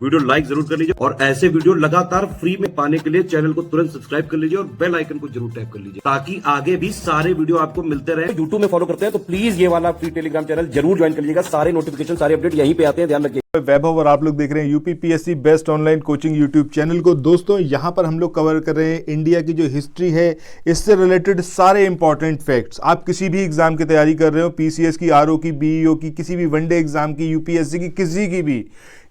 Video like जरूर कर लीजिए और ऐसे वीडियो लगातार फ्री में पाने के लिए चैनल को तुरंत सब्सक्राइब कर लीजिए और बेल आइकन को जरूर टैप कर लीजिए ताकि आगे भी सारे वीडियो आपको मिलते रहे। यूट्यूब में फॉलो करते हैं तो प्लीज ये वाला फ्री टेलीग्राम चैनल जरूर ज्वाइन कर लीजिएगा। सारे नोटिफिकेशन सारे अपडेट यहीं पे आते हैं, ध्यान रखिए। वैभव और आप लोग देख रहे हैं UPPSC best online coaching YouTube channel को। दोस्तों यहाँ पर हम लोग कवर कर रहे हैं इंडिया की जो हिस्ट्री है, इससे रिलेटेड सारे इंपॉर्टेंट फैक्ट्स। आप किसी भी एग्जाम की तैयारी कर रहे हो, पीसीएस की, आरओ की, बीईओ की, किसी भी वनडे एग्जाम की, यूपीएससी की, किसी की भी,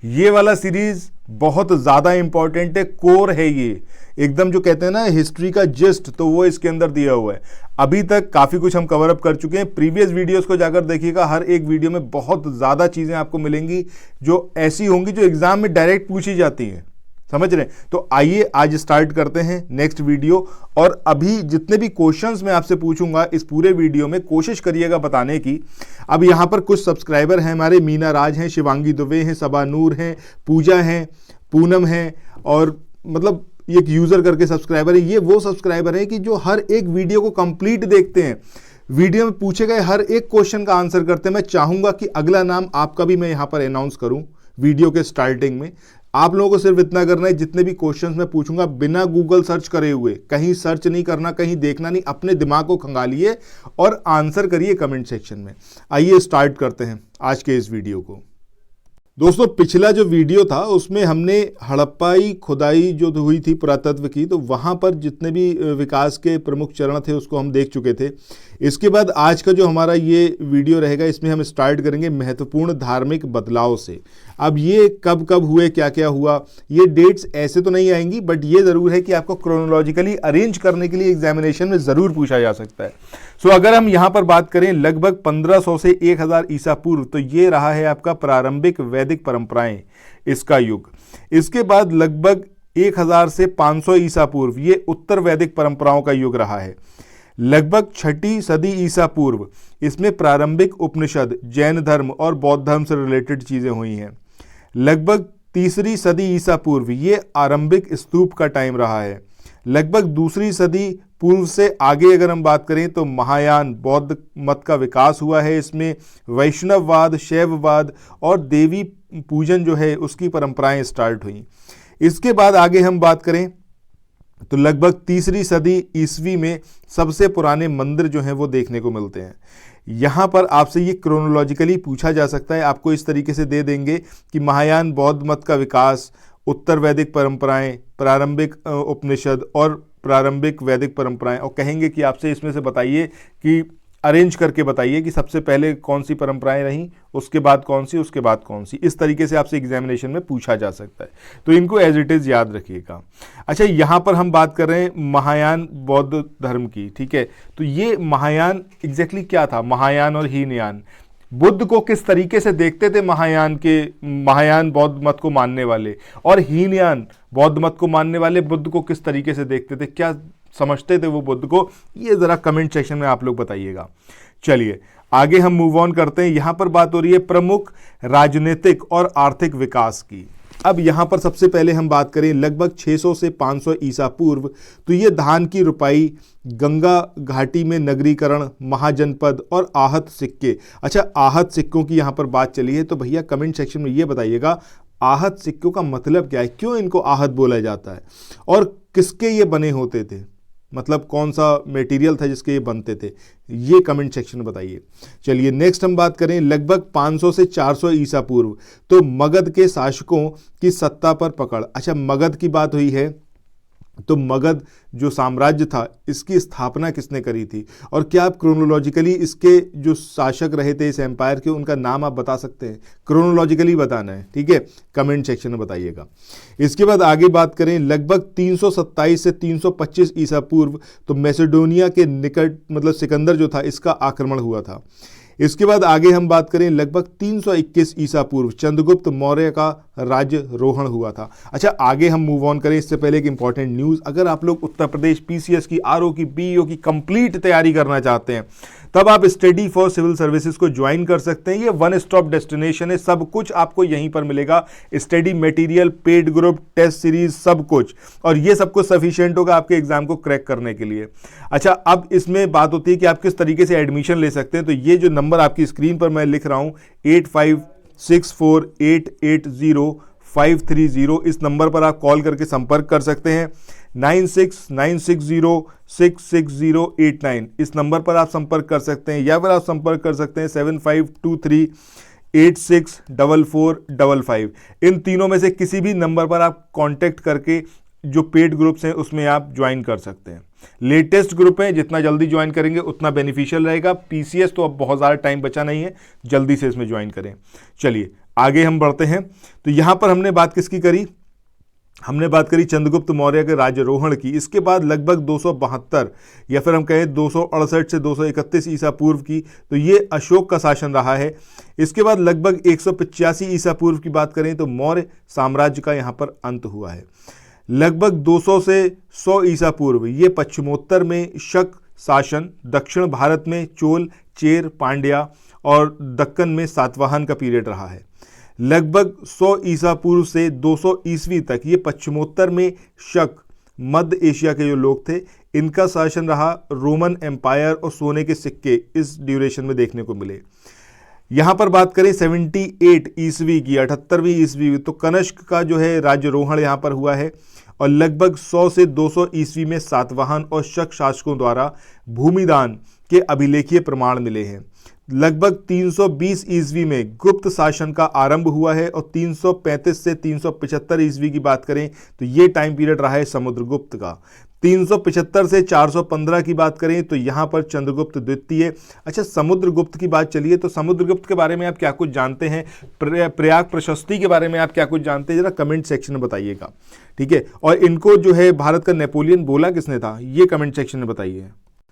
ये वाला सीरीज बहुत ज़्यादा इंपॉर्टेंट है, कोर है ये एकदम, जो कहते हैं ना हिस्ट्री का जिस्ट, तो वो इसके अंदर दिया हुआ है। अभी तक काफ़ी कुछ हम कवर अप कर चुके हैं। प्रीवियस वीडियोस को जाकर देखिएगा, हर एक वीडियो में बहुत ज़्यादा चीज़ें आपको मिलेंगी जो ऐसी होंगी जो एग्जाम में डायरेक्ट पूछी जाती हैं, समझ रहे हैं। तो आइए आज स्टार्ट करते हैं नेक्स्ट वीडियो। और अभी जितने भी क्वेश्चंस मैं आपसे पूछूंगा इस पूरे वीडियो में, कोशिश करिएगा बताने की। अब यहाँ पर कुछ सब्सक्राइबर हैं हमारे, मीना राज हैं, शिवांगी दुबे हैं, सबा नूर हैं, पूजा हैं, पूनम हैं, और मतलब एक यूज़र करके सब्सक्राइबर है। ये वो सब्सक्राइबर है कि जो हर एक वीडियो को कंप्लीट देखते हैं, वीडियो में पूछे गए हर एक क्वेश्चन का आंसर करते हैं। मैं चाहूँगा कि अगला नाम आपका भी मैं यहाँ पर अनाउंस करूँ वीडियो के स्टार्टिंग में। आप लोगों को सिर्फ इतना करना है, जितने भी क्वेश्चंस मैं पूछूंगा बिना गूगल सर्च करे हुए, कहीं सर्च नहीं करना, कहीं देखना नहीं, अपने दिमाग को खंगालिए और आंसर करिए कमेंट सेक्शन में। आइए स्टार्ट करते हैं आज के इस वीडियो को। दोस्तों पिछला जो वीडियो था उसमें हमने हड़प्पाई खुदाई जो हुई थी पुरातत्व की, तो वहाँ पर जितने भी विकास के प्रमुख चरण थे उसको हम देख चुके थे। इसके बाद आज का जो हमारा ये वीडियो रहेगा, इसमें हम स्टार्ट करेंगे महत्वपूर्ण धार्मिक बदलाव से। अब ये कब कब हुए, क्या क्या हुआ, ये डेट्स ऐसे तो नहीं आएंगी, बट ये ज़रूर है कि आपको क्रोनोलॉजिकली अरेंज करने के लिए एग्जामिनेशन में ज़रूर पूछा जा सकता है। सो अगर हम यहाँ पर बात करें लगभग 1500 से 1000 ईसा पूर्व, तो ये रहा है आपका प्रारंभिक वैदिक परंपराएं, इसका युग। इसके बाद लगभग 1000 से 500 ईसा पूर्व ये उत्तर वैदिक परंपराओं का युग रहा है। लगभग 6ठी सदी ईसा पूर्व इसमें प्रारंभिक उपनिषद, जैन धर्म और बौद्ध धर्म से रिलेटेड चीज़ें हुई हैं। लगभग 3री सदी ईसा पूर्व ये आरंभिक स्तूप का टाइम रहा है। लगभग 2री सदी पूर्व से आगे अगर हम बात करें तो महायान बौद्ध मत का विकास हुआ है। इसमें वैष्णववाद, शैववाद और देवी पूजन जो है उसकी परंपराएं स्टार्ट हुई। इसके बाद आगे हम बात करें तो लगभग 3री सदी ईस्वी में सबसे पुराने मंदिर जो हैं वो देखने को मिलते हैं। यहाँ पर आपसे ये क्रोनोलॉजिकली पूछा जा सकता है, आपको इस तरीके से दे देंगे कि महायान बौद्ध मत का विकास, उत्तर वैदिक परंपराएं, प्रारंभिक उपनिषद और प्रारंभिक वैदिक परंपराएं, और कहेंगे कि आपसे इसमें से बताइए कि अरेंज करके बताइए कि सबसे पहले कौन सी परंपराएं रहीं, उसके बाद कौन सी, उसके बाद कौन सी। इस तरीके से आपसे एग्जामिनेशन में पूछा जा सकता है, तो इनको एज इट इज़ याद रखिएगा। अच्छा, यहाँ पर हम बात कर रहे हैं महायान बौद्ध धर्म की, ठीक है। तो ये महायान एग्जैक्टली क्या था, महायान और हीनयान, बुद्ध को किस तरीके से देखते थे महायान बौद्ध मत को मानने वाले, और हीनयान बौद्ध मत को मानने वाले बुद्ध को किस तरीके से देखते थे, क्या समझते थे वो बुद्ध को, ये ज़रा कमेंट सेक्शन में आप लोग बताइएगा। चलिए आगे हम मूव ऑन करते हैं। यहाँ पर बात हो रही है प्रमुख राजनीतिक और आर्थिक विकास की। अब यहाँ पर सबसे पहले हम बात करें लगभग 600 से 500 ईसा पूर्व, तो ये धान की रुपाई, गंगा घाटी में नगरीकरण, महाजनपद और आहत सिक्के। अच्छा, आहत सिक्कों की यहाँ पर बात चली है, तो भैया कमेंट सेक्शन में ये बताइएगा आहत सिक्कों का मतलब क्या है, क्यों इनको आहत बोला जाता है, और किसके ये बने होते थे, मतलब कौन सा मटेरियल था जिसके ये बनते थे, ये कमेंट सेक्शन में बताइए। चलिए नेक्स्ट हम बात करें लगभग 500 से 400 ईसा पूर्व, तो मगध के शासकों की सत्ता पर पकड़। अच्छा, मगध की बात हुई है, तो मगध जो साम्राज्य था इसकी स्थापना किसने करी थी, और क्या आप क्रोनोलॉजिकली इसके जो शासक रहे थे इस एम्पायर के, उनका नाम आप बता सकते हैं, क्रोनोलॉजिकली बताना है, ठीक है, कमेंट सेक्शन में बताइएगा। इसके बाद आगे बात करें लगभग 327 से 325 ईसा पूर्व, तो मैसेडोनिया के निकट मतलब सिकंदर जो था इसका आक्रमण हुआ था। इसके बाद आगे हम बात करें लगभग 321 ईसा पूर्व चंद्रगुप्त मौर्य का राज्यरोहण हुआ था। अच्छा, आगे हम मूव ऑन करें इससे पहले एक इंपॉर्टेंट न्यूज़, अगर आप लोग उत्तर प्रदेश पीसीएस की, आरओ की, बीईओ की कंप्लीट तैयारी करना चाहते हैं तब आप स्टडी फॉर सिविल सर्विसेज को ज्वाइन कर सकते हैं। ये वन स्टॉप डेस्टिनेशन है, सब कुछ आपको यहीं पर मिलेगा, study material, paid group, test series, सब कुछ, और ये सब कुछ सफिशिएंट होगा आपके एग्जाम को क्रैक करने के लिए। अच्छा, अब इसमें बात होती है कि आप किस तरीके से एडमिशन ले सकते हैं, तो ये जो नंबर आपकी स्क्रीन पर मैं लिख रहा हूँ 85648805 530। इस नंबर पर आप कॉल करके संपर्क कर सकते हैं। 9696066089 इस नंबर पर आप संपर्क कर सकते हैं, या फिर आप संपर्क कर सकते हैं 7523864455। इन तीनों में से किसी भी नंबर पर आप कांटेक्ट करके जो पेड ग्रुप्स हैं उसमें आप ज्वाइन कर सकते हैं। लेटेस्ट ग्रुप है, जितना जल्दी ज्वाइन करेंगे उतना बेनिफिशियल रहेगा। पीसीएस तो अब बहुत ज़्यादा टाइम बचा नहीं है, जल्दी से इसमें ज्वाइन करें। चलिए आगे हम बढ़ते हैं। तो यहाँ पर हमने बात किसकी करी? हमने बात करी चंद्रगुप्त मौर्य के राज्यरोहण की। इसके बाद लगभग 272 या फिर हम कहें 268 से 231 ईसा पूर्व की, तो ये अशोक का शासन रहा है। इसके बाद लगभग 185 ईसा पूर्व की बात करें तो मौर्य साम्राज्य का यहाँ पर अंत हुआ है। लगभग 200 से 100 ईसा पूर्व ये पश्चिमोत्तर में शक शासन, दक्षिण भारत में चोल, चेर, पांड्या और दक्कन में सातवाहन का पीरियड रहा है। लगभग 100 ईसा पूर्व से 200 ईस्वी तक ये पश्चिमोत्तर में शक, मध्य एशिया के जो लोग थे इनका शासन रहा। रोमन एम्पायर और सोने के सिक्के इस ड्यूरेशन में देखने को मिले। यहाँ पर बात करें 78 ईस्वी की, 78वीं ईस्वी, तो कनिष्क का जो है राज्यरोहण यहाँ पर हुआ है। और लगभग 100 से 200 ईस्वी में सातवाहन और शक शासकों द्वारा भूमिदान के अभिलेखीय प्रमाण मिले हैं। लगभग 320 ईस्वी में गुप्त शासन का आरंभ हुआ है। और 335 से 375 ईस्वी की बात करें तो ये टाइम पीरियड रहा है समुद्रगुप्त का। 375 से 415 की बात करें तो यहाँ पर चंद्रगुप्त द्वितीय। अच्छा, समुद्रगुप्त की बात चलिए, तो समुद्रगुप्त के बारे में आप क्या कुछ जानते हैं? प्रयाग प्रशस्ति के बारे में आप क्या कुछ जानते हैं? जरा कमेंट सेक्शन में बताइएगा, ठीक है। और इनको जो है भारत का नेपोलियन बोला किसने था, ये कमेंट सेक्शन में बताइए।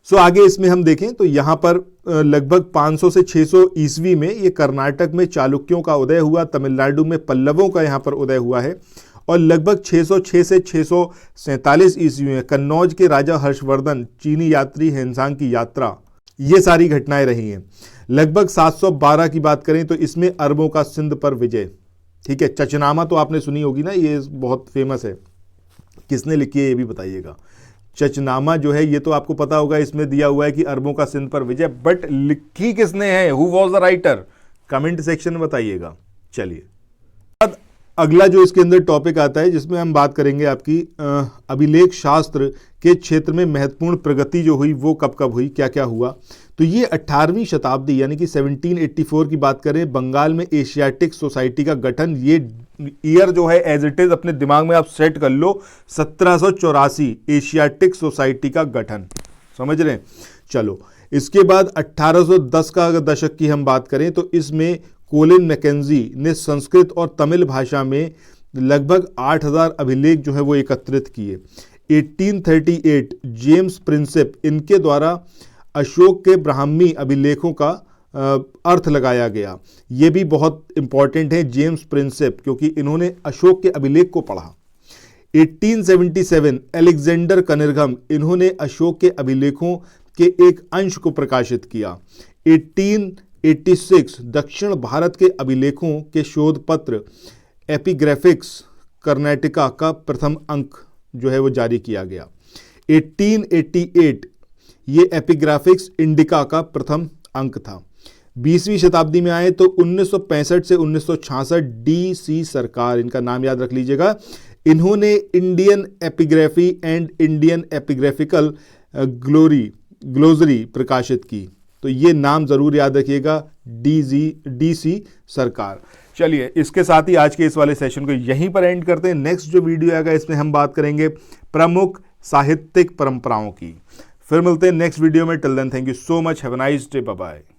आगे इसमें हम देखें तो यहाँ पर लगभग 500 से 600 ईस्वी में ये कर्नाटक में चालुक्यों का उदय हुआ, तमिलनाडु में पल्लवों का यहाँ पर उदय हुआ है। और लगभग 606 से 647 ईस्वी में कन्नौज के राजा हर्षवर्धन, चीनी यात्री हेनसांग की यात्रा, ये सारी घटनाएं रही हैं। लगभग 712 की बात करें तो इसमें अरबों का सिंध पर विजय, ठीक है। चचनामा तो आपने सुनी होगी ना, ये बहुत फेमस है। किसने लिखी है ये भी बताइएगा। चचनामा जो है ये तो आपको पता होगा, इसमें दिया हुआ है कि अरबों का सिंध पर विजय, बट लिखी किसने है? Who was the writer? Comment section में बताइएगा। चलिए अगला जो इसके अंदर टॉपिक आता है जिसमें हम बात करेंगे आपकी अभिलेख शास्त्र के क्षेत्र में महत्वपूर्ण प्रगति जो हुई वो कब कब हुई, क्या क्या हुआ। तो ये 18वीं शताब्दी यानी कि 1784 की बात करें, बंगाल में एशियाटिक सोसाइटी का गठन। ये ईयर जो है एज इट इज अपने दिमाग में आप सेट कर लो, 1784 एशियाटिक सोसाइटी का गठन, समझ रहे हैं। चलो इसके बाद 1810 का अगर दशक की हम बात करें तो इसमें कोलिन मैकेंजी ने संस्कृत और तमिल भाषा में लगभग 8000 अभिलेख जो है वो एकत्रित किए। 1838 जेम्स प्रिंसेप, इनके द्वारा अशोक के ब्राह्मी अभिलेखों का अर्थ लगाया गया। ये भी बहुत इंपॉर्टेंट है जेम्स प्रिंसेप, क्योंकि इन्होंने अशोक के अभिलेख को पढ़ा। 1877 अलेक्जेंडर कनिर्घम, इन्होंने अशोक के अभिलेखों के एक अंश को प्रकाशित किया। 1886 दक्षिण भारत के अभिलेखों के शोध पत्र एपिग्राफिक्स कर्नाटका का प्रथम अंक जो है वो जारी किया गया। 1888 ये एपिग्राफिक्स इंडिका का प्रथम अंक था। 20वीं शताब्दी में आए तो 1965 से 1966 डीसी सरकार, इनका नाम याद रख लीजिएगा, इन्होंने Indian epigraphy and Indian epigraphical glossary प्रकाशित की। तो ये नाम जरूर याद रखिएगा, डीसी सरकार। चलिए इसके साथ ही आज के इस वाले सेशन को यहीं पर एंड करते हैं। नेक्स्ट जो वीडियो आएगा इसमें हम बात करेंगे प्रमुख साहित्यिक परंपराओं की। फिर मिलते हैं नेक्स्ट वीडियो में। Till then thank you so much, have a nice day, bye bye.